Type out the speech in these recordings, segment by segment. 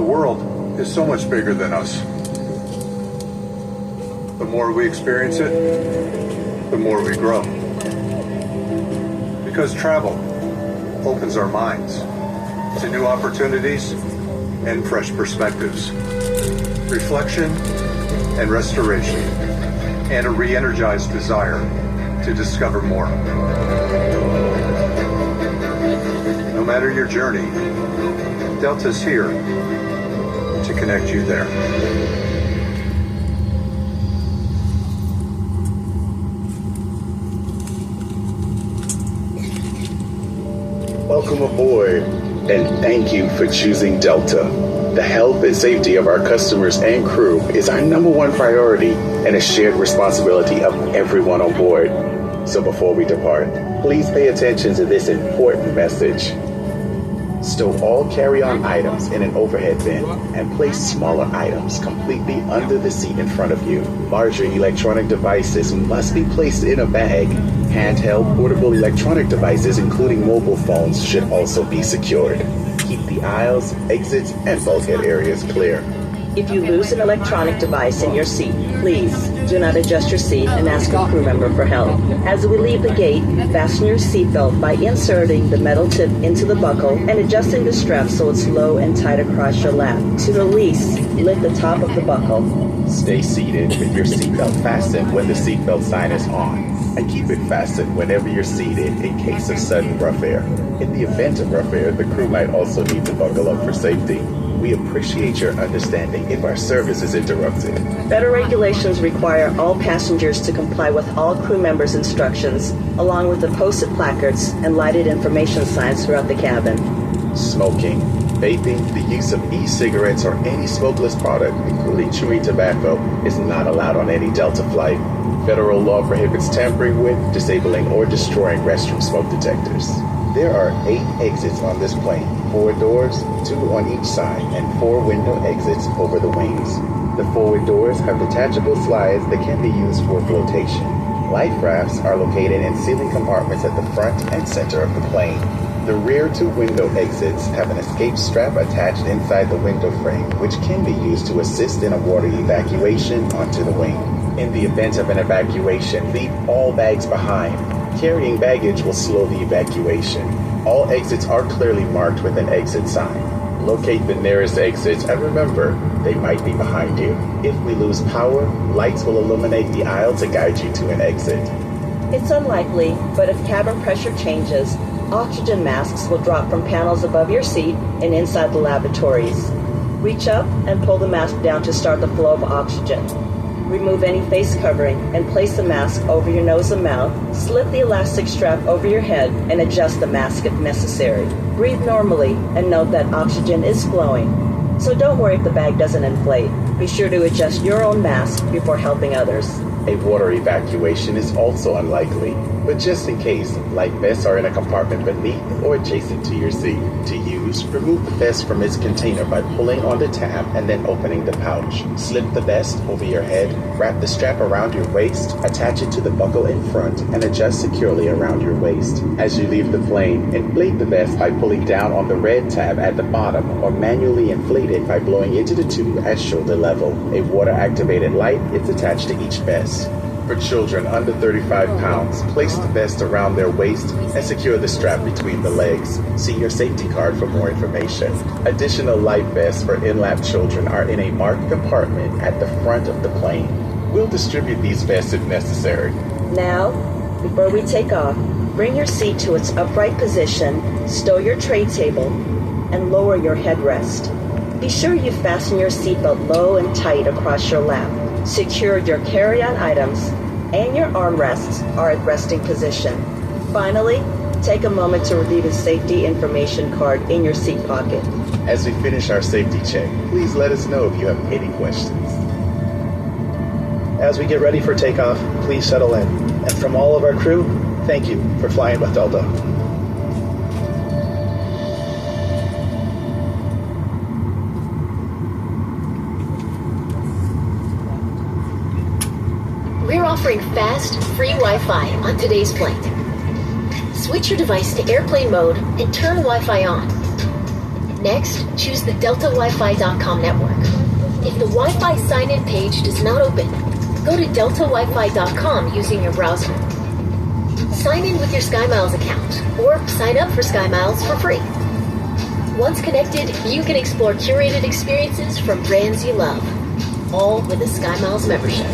The world is so much bigger than us. The more we experience it, the more we grow. Because travel opens our minds to new opportunities and fresh perspectives, reflection and restoration, and a re-energized desire to discover more. No matter your journey, Delta's here to connect you there. Welcome aboard, and thank you for choosing Delta. The health and safety of our customers and crew is our #1 priority and a shared responsibility of everyone on board. So before we depart, please pay attention to this important message. Stow all carry-on items in an overhead bin and place smaller items completely under the seat in front of you. Larger electronic devices must be placed in a bag. Handheld portable electronic devices, including mobile phones, should also be secured. Keep the aisles, exits, and bulkhead areas clear. If you lose an electronic device in your seat, please do not adjust your seat and ask a crew member for help. As we leave the gate, fasten your seatbelt by inserting the metal tip into the buckle and adjusting the strap so it's low and tight across your lap. To release, lift the top of the buckle. Stay seated with your seatbelt fastened when the seatbelt sign is on, and keep it fastened whenever you're seated in case of sudden rough air. In the event of rough air, the crew might also need to buckle up for safety. We appreciate your understanding if our service is interrupted. Federal regulations require all passengers to comply with all crew members' instructions, along with the posted placards and lighted information signs throughout the cabin. Smoking, vaping, the use of e-cigarettes or any smokeless product, including chewing tobacco, is not allowed on any Delta flight. Federal law prohibits tampering with, disabling, or destroying restroom smoke detectors. There are 8 exits on this plane, 4 doors, 2 on each side, and 4 window exits over the wings. The forward doors have detachable slides that can be used for flotation. Life rafts are located in ceiling compartments at the front and center of the plane. The rear 2 window exits have an escape strap attached inside the window frame, which can be used to assist in a water evacuation onto the wing. In the event of an evacuation, leave all bags behind. Carrying baggage will slow the evacuation. All exits are clearly marked with an exit sign. Locate the nearest exits and remember, they might be behind you. If we lose power, lights will illuminate the aisle to guide you to an exit. It's unlikely, but if cabin pressure changes, oxygen masks will drop from panels above your seat and inside the lavatories. Reach up and pull the mask down to start the flow of oxygen. Remove any face covering and place the mask over your nose and mouth. Slip the elastic strap over your head and adjust the mask if necessary. Breathe normally and note that oxygen is flowing. So don't worry if the bag doesn't inflate. Be sure to adjust your own mask before helping others. A water evacuation is also unlikely, but just in case, life vests are in a compartment beneath or adjacent to your seat. To use, remove the vest from its container by pulling on the tab and then opening the pouch. Slip the vest over your head, wrap the strap around your waist, attach it to the buckle in front, and adjust securely around your waist. As you leave the plane, inflate the vest by pulling down on the red tab at the bottom or manually inflate it by blowing into the tube at shoulder level. A water-activated light is attached to each vest. For children under 35 pounds, place the vest around their waist and secure the strap between the legs. See your safety card for more information. Additional life vests for in-lap children are in a marked compartment at the front of the plane. We'll distribute these vests if necessary. Now, before we take off, bring your seat to its upright position, stow your tray table, and lower your headrest. Be sure you fasten your seatbelt low and tight across your lap. Secure your carry-on items and your armrests are at resting position. Finally, take a moment to review the safety information card in your seat pocket. As we finish our safety check, please let us know if you have any questions. As we get ready for takeoff, please settle in. And from all of our crew, thank you for flying with Delta. We're offering fast, free Wi-Fi on today's flight. Switch your device to airplane mode and turn Wi-Fi on. Next, choose the deltawifi.com network. If the Wi-Fi sign-in page does not open, go to deltawifi.com using your browser. Sign in with your SkyMiles account, or sign up for SkyMiles for free. Once connected, you can explore curated experiences from brands you love, all with a SkyMiles membership.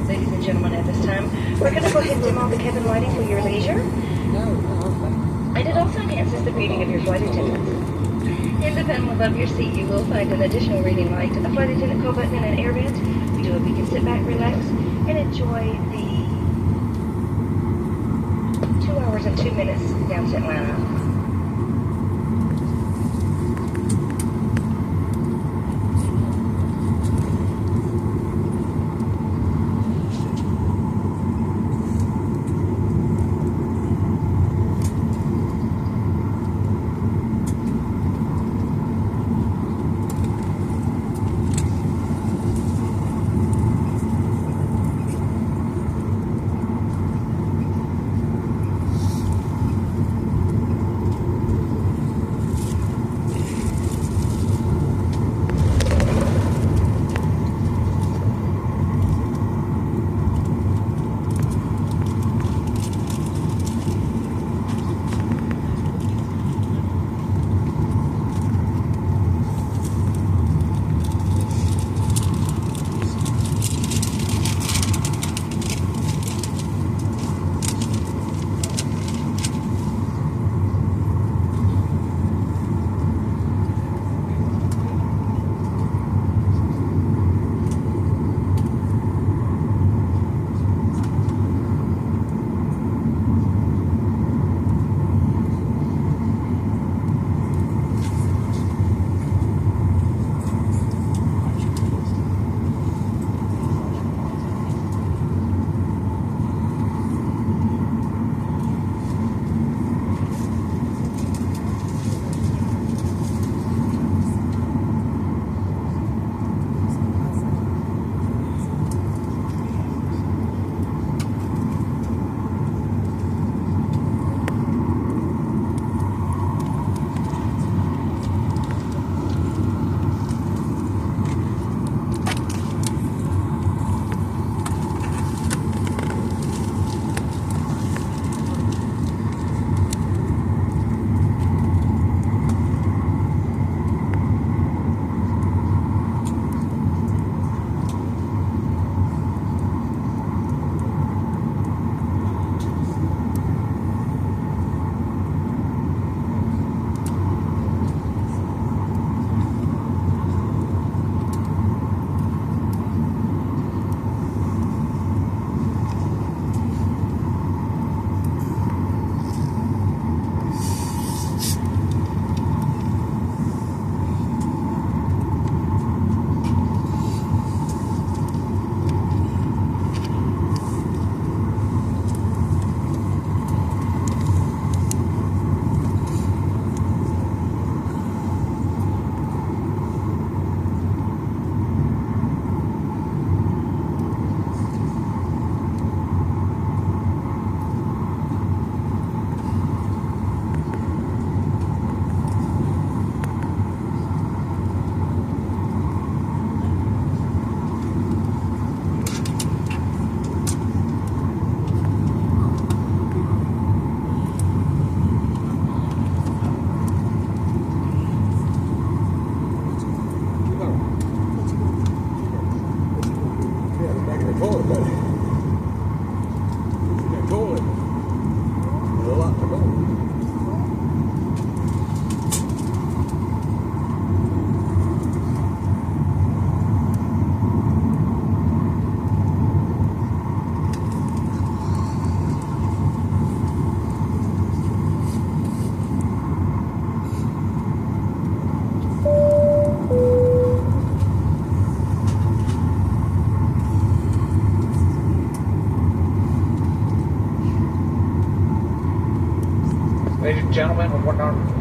Ladies and gentlemen, at this time, we're going to go ahead and dim all the cabin lighting for your leisure. And it also enhances the reading of your flight attendants. In the panel above your seat, you will find an additional reading light, a flight attendant call button, and an air vent. We do hope you can sit back, relax, and enjoy the 2 hours and 2 minutes down to Atlanta. forward, buddy. Get going. There's a lot to go. Ladies and gentlemen,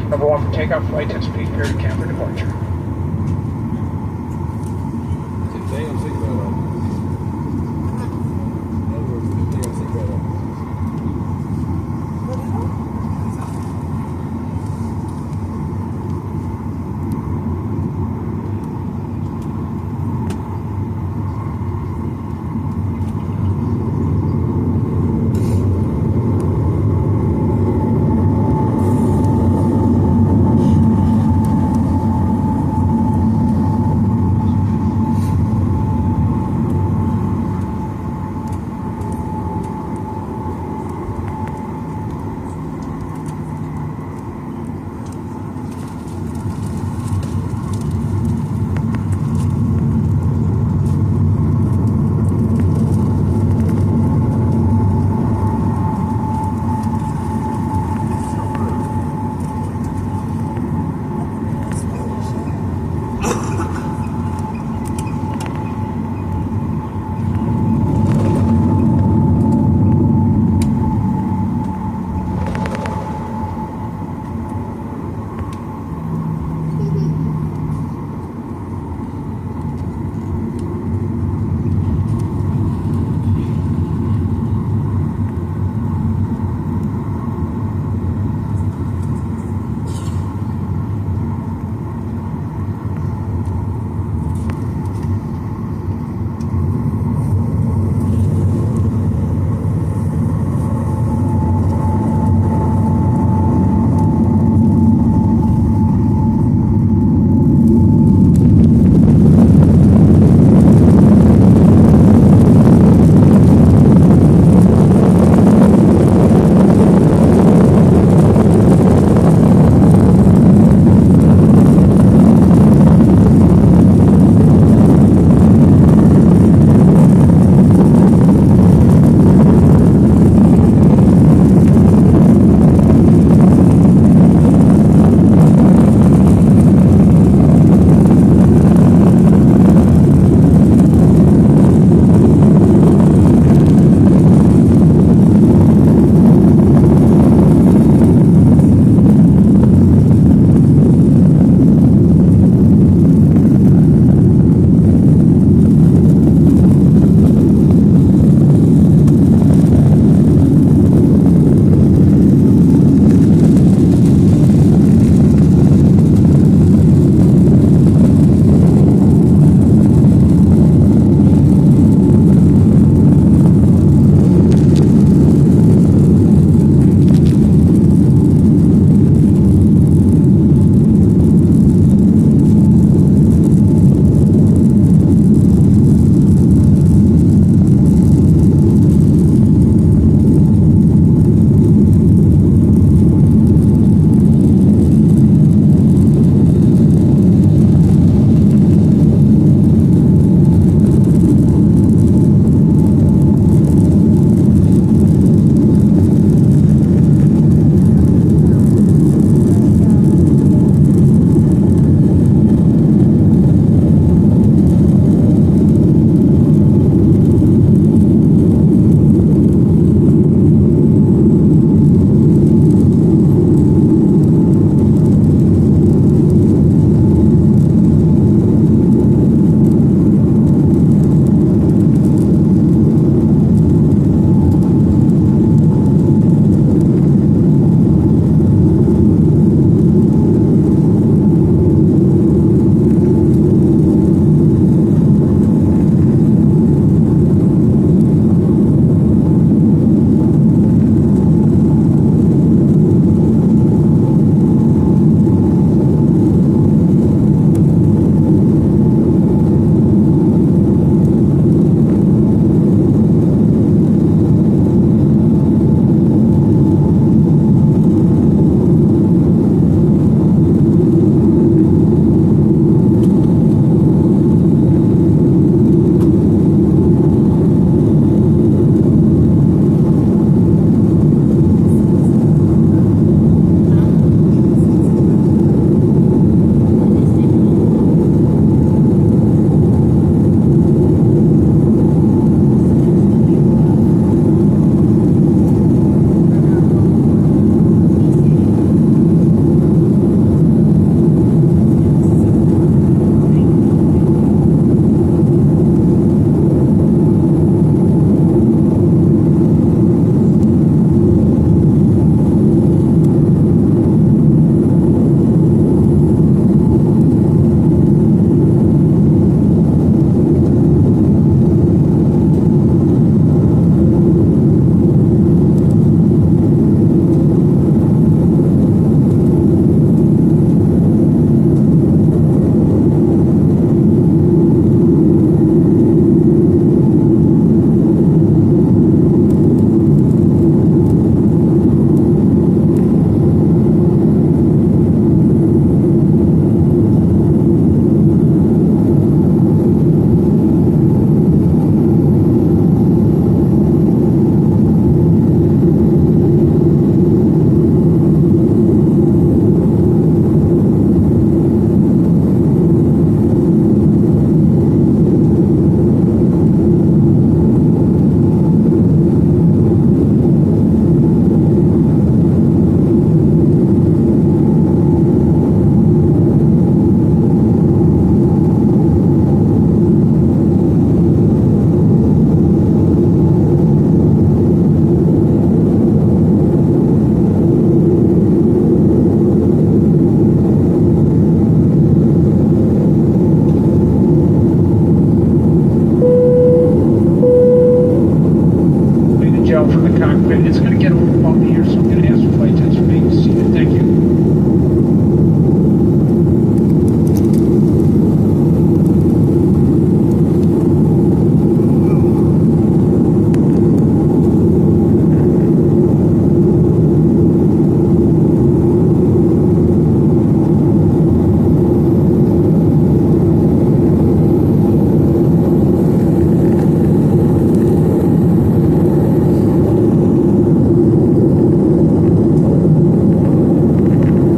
number one for takeoff, flight 10 speed, clear to camp for departure.